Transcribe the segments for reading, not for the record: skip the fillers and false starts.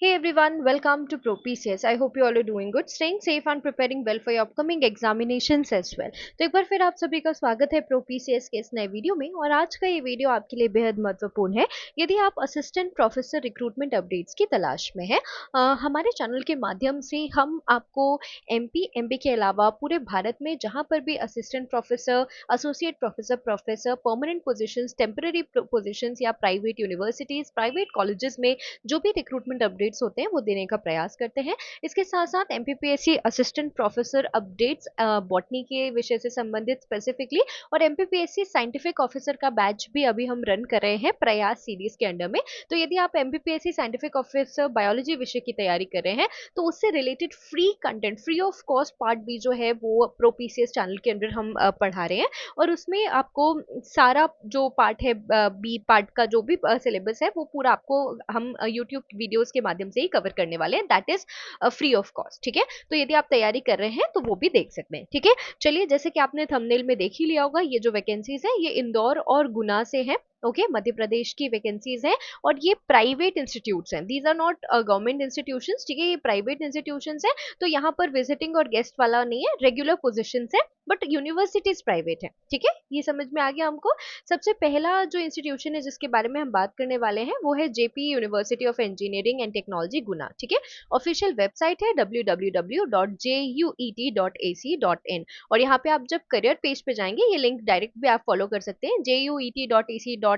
Hey everyone, welcome to ProPCS. I hope you all are doing good, staying safe and preparing well for your upcoming examinations as well. तो एक बार फिर आप सभी का स्वागत है ProPCS के इस नए वीडियो में और आज का ये वीडियो आपके लिए बेहद महत्वपूर्ण है यदि आप असिस्टेंट प्रोफेसर रिक्रूटमेंट अपडेट्स की तलाश में हैं। हमारे चैनल के माध्यम से हम आपको एमपी के अलावा पूरे भारत में जहाँ पर भी assistant professor, associate professor, professor, permanent positions, temporary positions या प्राइवेट यूनिवर्सिटीज, प्राइवेट कॉलेजेस में जो भी रिक्रूटमेंट अपडेट्स होते हैं वो देने का प्रयास करते हैं। इसके साथ साथ MPPSC assistant professor updates botany के विषय से संबंधित स्पेसिफिकली और एमपीपीएससी साइंटिफिक ऑफिसर का बैच भी अभी हम रन कर रहे हैं प्रयास सीरीज के अंडर में। तो यदि आप एमपीपीएससी साइंटिफिक ऑफिसर बायोलॉजी विषय की तैयारी कर रहे हैं तो उससे related free content, free of cost part भी जो है वो प्रोपीसीएस चैनल के अंदर हम पढ़ा रहे हैं और उसमें आपको सारा जो पार्ट है, बी पार्ट का जो भी सिलेबस है वो पूरा आपको हम यूट्यूब वीडियोस के माध्यम से ही कवर करने वाले हैं, that is free of cost. ठीक है, तो यदि आप तैयारी कर रहे हैं तो वो भी देख सकते हैं। ठीक है, चलिए, जैसे कि आपने थंबनेल में देख ही लिया होगा, ये जो वैकेंसीज है ये इंदौर और गुना से है। ओके, मध्य प्रदेश की वैकेंसीज हैं और ये प्राइवेट इंस्टीट्यूट्स हैं, these are not government institutions. ठीक है, ये प्राइवेट इंस्टीट्यूशंस हैं, तो यहाँ पर विजिटिंग और गेस्ट वाला नहीं है, रेगुलर पोजीशंस है, बट यूनिवर्सिटीज प्राइवेट है। ठीक है, ये समझ में आ गया हमको। सबसे पहला जो इंस्टीट्यूशन है जिसके बारे में हम बात करने वाले हैं वो है JP university of engineering and technology Guna. ठीक है, ऑफिशियल वेबसाइट है www.juet.ac.in और यहाँ पे आप जब करियर पेज पे जाएंगे, ये लिंक डायरेक्ट भी आप फॉलो कर सकते हैं, juet.ac.in/jp/career।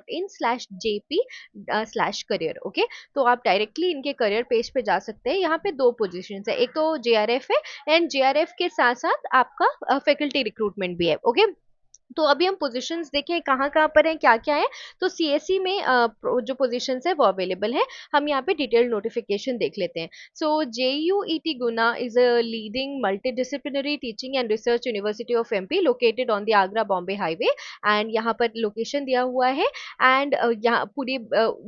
ओके, तो आप डायरेक्टली इनके करियर पेज पे जा सकते हैं। यहाँ पे दो पोजीशन है, एक तो जेआरएफ है एंड जेआरएफ के साथ साथ आपका फैकल्टी रिक्रूटमेंट भी है। ओके, तो अभी हम पोजीशंस देखें कहाँ कहाँ पर हैं, क्या क्या है। तो सीएससी में जो पोजीशंस है वो अवेलेबल है। हम यहाँ पे डिटेल्ड नोटिफिकेशन देख लेते हैं। So JUET Guna is a leading multidisciplinary teaching and research university of MP located on the Agra Bombay highway and यहाँ पर लोकेशन दिया हुआ है एंड यहाँ पूरी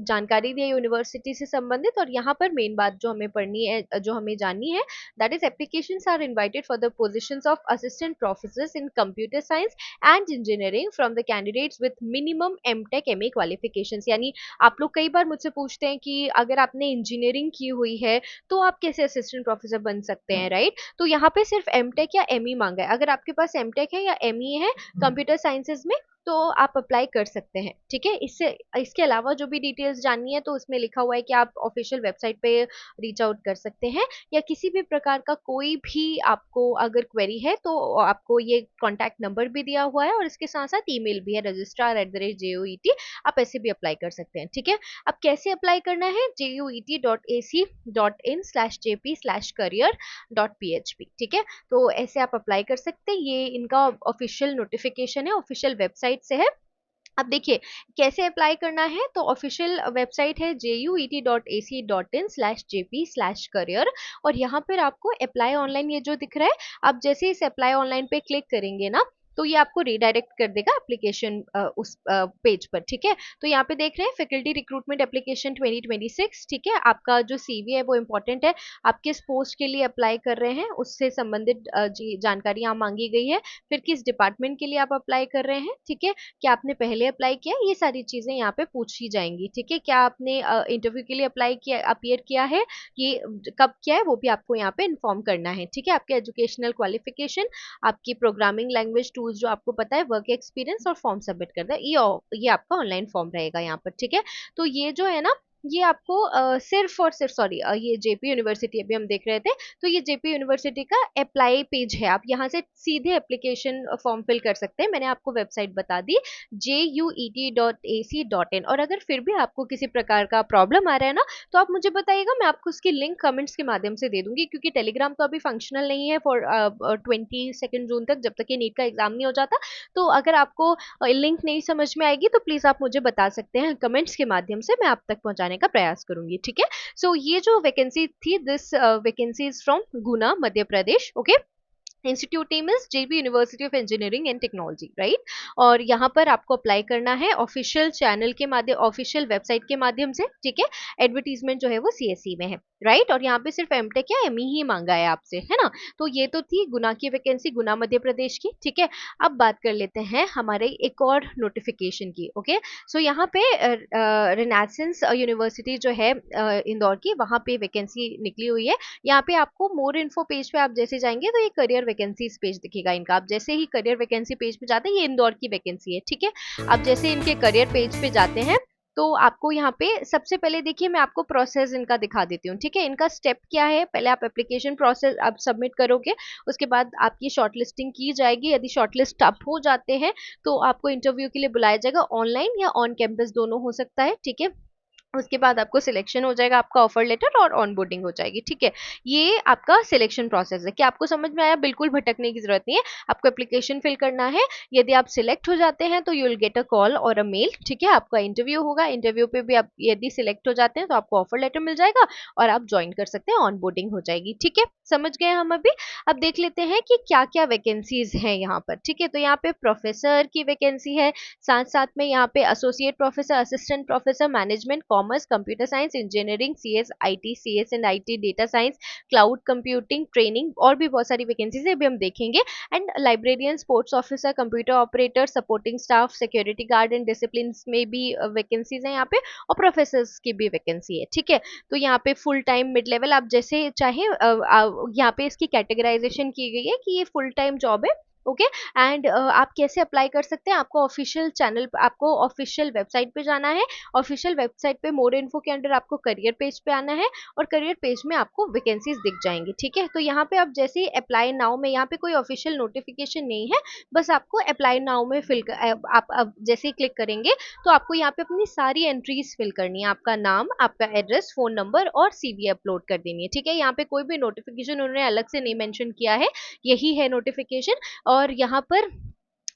जानकारी दी है यूनिवर्सिटी से संबंधित। और यहाँ पर मेन बात जो हमें पढ़नी है, जो हमें जाननी है, that is applications are invited for the positions of assistant professors in computer science and engineering from the candidates with minimum MTech MA qualifications. यानी आप लोग कई बार मुझसे पूछते हैं कि अगर आपने इंजीनियरिंग की हुई है तो आप कैसे असिस्टेंट प्रोफेसर बन सकते हैं, राइट। तो यहाँ पे सिर्फ एमटेक या एमई मांगा है। अगर आपके पास एमटेक है या एमई है कंप्यूटर साइंसेज में तो आप अप्लाई कर सकते हैं। ठीक है, इससे इसके अलावा जो भी डिटेल्स जाननी है तो उसमें लिखा हुआ है कि आप ऑफिशियल वेबसाइट पे रीच आउट कर सकते हैं या किसी भी प्रकार का कोई भी आपको अगर क्वेरी है तो आपको ये कॉन्टैक्ट नंबर भी दिया हुआ है और इसके साथ साथ ईमेल भी है, registrar@joet। आप ऐसे भी अप्लाई कर सकते हैं। ठीक है, अब कैसे अप्लाई करना है, juet.ac.in/jp/career.php। ठीक है, तो ऐसे आप अप्लाई कर सकते हैं। ये इनका ऑफिशियल नोटिफिकेशन है, ऑफिशियल वेबसाइट से है। अब देखिए कैसे अप्लाई करना है, तो ऑफिशियल वेबसाइट है juet.ac.in/jp/career और यहाँ पर आपको अप्लाई ऑनलाइन ये जो दिख रहा है, आप जैसे इस अप्लाई ऑनलाइन पे क्लिक करेंगे ना तो ये आपको रिडायरेक्ट कर देगा एप्लीकेशन उस पेज पर। ठीक है, तो यहाँ पे देख रहे हैं फैकल्टी रिक्रूटमेंट एप्लीकेशन 2026। ठीक है, आपका जो सीवी है वो इम्पोर्टेंट है, आप किस पोस्ट के लिए अप्लाई कर रहे हैं उससे संबंधित जानकारी यहाँ मांगी गई है, फिर किस डिपार्टमेंट के लिए आप अप्लाई कर रहे हैं। ठीक है, क्या आपने पहले अप्लाई किया, ये सारी चीजें यहाँ पे पूछी जाएंगी। ठीक है, क्या आपने इंटरव्यू के लिए अप्लाई किया, अपीयर किया है, ये कब किया है वो भी आपको यहाँ पे इन्फॉर्म करना है। ठीक है, आपके एजुकेशनल क्वालिफिकेशन, आपकी प्रोग्रामिंग लैंग्वेज टूल्स जो आपको पता है, वर्क एक्सपीरियंस और फॉर्म सबमिट करना है। ये आपका ऑनलाइन फॉर्म रहेगा यहाँ पर। ठीक है, तो ये जो है ना ये आपको सिर्फ और सिर्फ, सॉरी, ये जेपी यूनिवर्सिटी अभी हम देख रहे थे, तो ये जेपी यूनिवर्सिटी का अप्लाई पेज है। आप यहाँ से सीधे एप्लीकेशन फॉर्म फिल कर सकते हैं। मैंने आपको वेबसाइट बता दी juet.ac.in और अगर फिर भी आपको किसी प्रकार का प्रॉब्लम आ रहा है ना तो आप मुझे बताइएगा, मैं आपको उसकी लिंक कमेंट्स के माध्यम से दे दूंगी, क्योंकि टेलीग्राम तो अभी फंक्शनल नहीं है फॉर 22 जून तक, जब तक ये नीट का एग्जाम नहीं हो जाता। तो अगर आपको लिंक नहीं समझ में आएगी तो प्लीज आप मुझे बता सकते हैं कमेंट्स के माध्यम से, मैं आप तक पहुंचाने का प्रयास करूंगी। ठीक है, सो ये जो वैकेंसी थी, this vacancy is from Guna, Madhya Pradesh. Okay, institute name is JB University of engineering and Technology, right. और यहाँ पर आपको अप्लाई करना है ऑफिशियल चैनल के माध्यम, ऑफिशियल वेबसाइट के माध्यम से, ठीक है। एडवर्टीजमेंट जो है वो सीएससी में है, राइट। और यहाँ पे सिर्फ एमटेक या एमई ही मांगा है आपसे, है ना। तो ये तो थी गुना की वैकेंसी, गुना मध्य प्रदेश की, ठीक है। अब बात कर लेते हैं हमारे एक और नोटिफिकेशन की, ओके। सो यहाँ पे रिनेसेंस यूनिवर्सिटी जो है इंदौर की, वहाँ पे वैकेंसी निकली हुई है। यहाँ पे आपको मोर इन्फो पेज पे आप जैसे जाएंगे तो ये करियर वैकेंसीज पेज दिखेगा इनका। आप जैसे ही करियर वैकेंसी पेज पे जाते हैं, ये इंदौर की वैकेंसी है, ठीक है। आप जैसे इनके करियर पेज पे जाते हैं तो आपको यहाँ पे सबसे पहले देखिए, मैं आपको प्रोसेस इनका दिखा देती हूँ, ठीक है। इनका स्टेप क्या है, पहले आप एप्लीकेशन प्रोसेस आप सबमिट करोगे, उसके बाद आपकी शॉर्टलिस्टिंग की जाएगी। यदि शॉर्टलिस्ट आप हो जाते हैं तो आपको इंटरव्यू के लिए बुलाया जाएगा, ऑनलाइन या ऑन कैंपस दोनों हो सकता है, ठीक है। उसके बाद आपको सिलेक्शन हो जाएगा, आपका ऑफर लेटर और ऑनबोर्डिंग हो जाएगी, ठीक है। ये आपका सिलेक्शन प्रोसेस है। क्या आपको समझ में आया? बिल्कुल भटकने की जरूरत नहीं है, आपको एप्लीकेशन फिल करना है। यदि आप सिलेक्ट हो जाते हैं तो you will get a call और अ मेल, ठीक है। आपका इंटरव्यू होगा, इंटरव्यू पे भी आप यदि सिलेक्ट हो जाते हैं तो आपको ऑफर लेटर मिल जाएगा और आप ज्वाइन कर सकते हैं, ऑनबोर्डिंग हो जाएगी, ठीक है। समझ गए हम अभी। अब देख लेते हैं कि क्या क्या वैकेंसीज हैं यहाँ पर, ठीक है। तो यहाँ पे प्रोफेसर की वैकेंसी है, साथ साथ में यहाँ पे associate professor, assistant professor, management, commerce, computer science, engineering, CS, IT, CS and IT, data science, cloud computing, training, और भी बहुत सारी वैकेंसीज है, अभी हम देखेंगे। And librarian, sports officer, computer operator, supporting staff, security guard and discipline में भी वैकेंसीज है यहाँ पे, और प्रोफेसर की भी वैकेंसी है, ठीक है। तो यहाँ पे फुल टाइम, मिड लेवल, आप जैसे चाहे यहाँ पे इसकी कैटेगराइजेशन की गई है कि ये फुल टाइम जॉब है, ओके। एंड आप कैसे अप्लाई कर सकते हैं, आपको ऑफिशियल चैनल, आपको ऑफिशियल वेबसाइट पे जाना है। ऑफिशियल वेबसाइट पे मोर इन्फो के अंडर आपको करियर पेज पे आना है, और करियर पेज में आपको वैकेंसीज दिख जाएंगी, ठीक है। तो यहाँ पे आप जैसे ही अप्लाई नाउ में, यहाँ पे कोई ऑफिशियल नोटिफिकेशन नहीं है, बस आपको अप्लाई नाउ में आप जैसे ही क्लिक करेंगे तो आपको यहाँ पे अपनी सारी एंट्रीज फिल करनी है, आपका नाम, आपका एड्रेस, फोन नंबर और सीवी अपलोड कर देनी है, ठीक है। यहाँ पे कोई भी नोटिफिकेशन उन्होंने अलग से नहीं मेंशन किया है, यही है नोटिफिकेशन। और यहाँ पर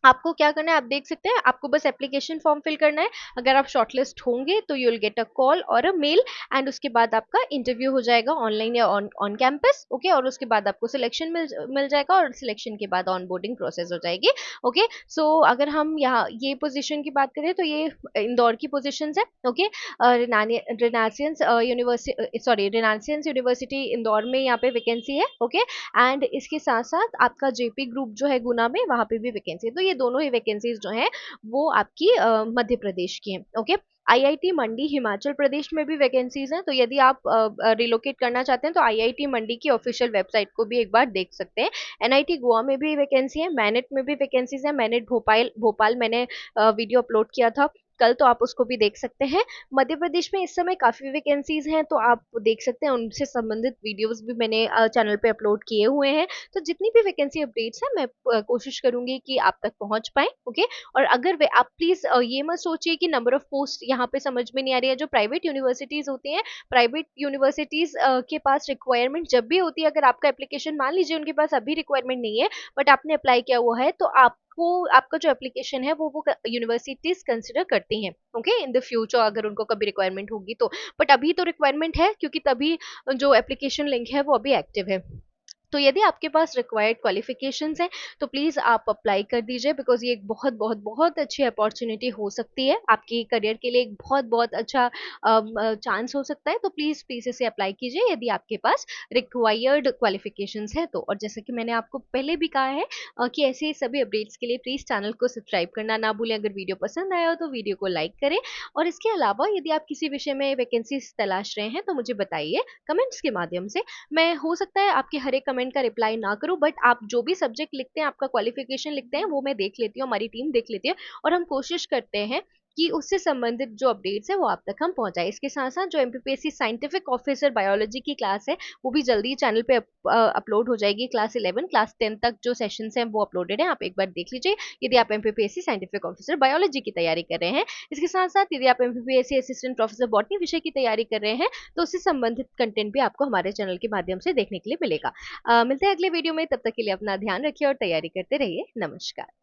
आपको क्या करना है, आप देख सकते हैं, आपको बस एप्लीकेशन फॉर्म फिल करना है। अगर आप शॉर्टलिस्ट होंगे तो you will get a call और अ मेल, एंड उसके बाद आपका इंटरव्यू हो जाएगा ऑनलाइन या ऑन कैंपस, ओके। और उसके बाद आपको सिलेक्शन मिल जाएगा, और सिलेक्शन के बाद ऑनबोर्डिंग प्रोसेस हो जाएगी, ओके। सो अगर हम यहाँ ये पोजीशन की बात करें तो ये इंदौर की पोजीशंस है, okay. Renaissance university, sorry, renaissance university Indore में यहाँ पे वैकेंसी है, ओके। एंड इसके साथ साथ आपका जेपी ग्रुप जो है गुना में, वहां पे भी वैकेंसी है। तो ये दोनों ही वैकेंसीज जो हैं वो आपकी मध्य प्रदेश की हैं, ओके। आईआईटी मंडी हिमाचल प्रदेश में भी वैकेंसीज हैं, तो यदि आप रिलोकेट करना चाहते हैं तो आईआईटी मंडी की ऑफिशियल वेबसाइट को भी एक बार देख सकते हैं। एनआईटी गोवा में भी वैकेंसी है, मैनेट में भी वैकेंसीज है। मैनेट भोपाल भोपाल मैंने वीडियो अपलोड किया था कल, तो आप उसको भी देख सकते हैं। मध्य प्रदेश में इस समय काफी वैकेंसीज हैं, तो आप देख सकते हैं, उनसे संबंधित वीडियोस भी मैंने चैनल पे अपलोड किए हुए हैं। तो जितनी भी वैकेंसी अपडेट्स हैं मैं कोशिश करूंगी कि आप तक पहुंच पाए, ओके। और अगर वे आप प्लीज ये मत सोचिए कि नंबर ऑफ पोस्ट यहाँ पे समझ में नहीं आ रही है। जो प्राइवेट यूनिवर्सिटीज होती हैं, प्राइवेट यूनिवर्सिटीज के पास रिक्वायरमेंट जब भी होती है, अगर आपका एप्लीकेशन, मान लीजिए उनके पास अभी रिक्वायरमेंट नहीं है बट आपने अप्लाई किया हुआ है, तो आपको आपका जो एप्लीकेशन है वो यूनिवर्सिटीज कंसिडर करती हैं, ओके, इन द फ्यूचर अगर उनको कभी रिक्वायरमेंट होगी तो। बट अभी तो रिक्वायरमेंट है, क्योंकि तभी जो एप्लीकेशन लिंक है वो अभी एक्टिव है। तो यदि आपके पास रिक्वायर्ड क्वालिफिकेशंस हैं तो प्लीज़ आप अप्लाई कर दीजिए, बिकॉज ये एक बहुत बहुत बहुत अच्छी अपॉर्चुनिटी हो सकती है, आपकी करियर के लिए एक बहुत बहुत अच्छा चांस हो सकता है। तो प्लीज़ प्लीज़ इसे अप्लाई कीजिए यदि आपके पास रिक्वायर्ड क्वालिफिकेशंस है तो। और जैसे कि मैंने आपको पहले भी कहा है कि ऐसे ही सभी अपडेट्स के लिए प्लीज़ चैनल को सब्सक्राइब करना ना भूलें। अगर वीडियो पसंद आया हो तो वीडियो को लाइक करें, और इसके अलावा यदि आप किसी विषय में वैकेंसीज तलाश रहे हैं तो मुझे बताइए कमेंट्स के माध्यम से। मैं, हो सकता है आपके हर एक कमेंट का रिप्लाई ना करूं, बट आप जो भी सब्जेक्ट लिखते हैं, आपका क्वालिफिकेशन लिखते हैं, वो मैं देख लेती हूँ, हमारी टीम देख लेती है, और हम कोशिश करते हैं कि उससे संबंधित जो अपडेट्स है वो आप तक हम पहुंचाएं। इसके साथ साथ जो एमपीपीएससी साइंटिफिक ऑफिसर बायोलॉजी की क्लास है वो भी जल्दी चैनल पे अपलोड हो जाएगी। क्लास 11 क्लास 10 तक जो सेशंस हैं वो अपलोडेड है, आप एक बार देख लीजिए यदि आप एमपीपीएससी साइंटिफिक ऑफिसर बायोलॉजी की तैयारी कर रहे हैं। इसके साथ साथ यदि आप एमपीपीएससी असिस्टेंट प्रोफेसर बॉटनी विषय की तैयारी कर रहे हैं तो उससे संबंधित कंटेंट भी आपको हमारे चैनल के माध्यम से देखने के लिए मिलेगा। मिलते हैं अगले वीडियो में, तब तक के लिए अपना ध्यान रखिए और तैयारी करते रहिए। नमस्कार।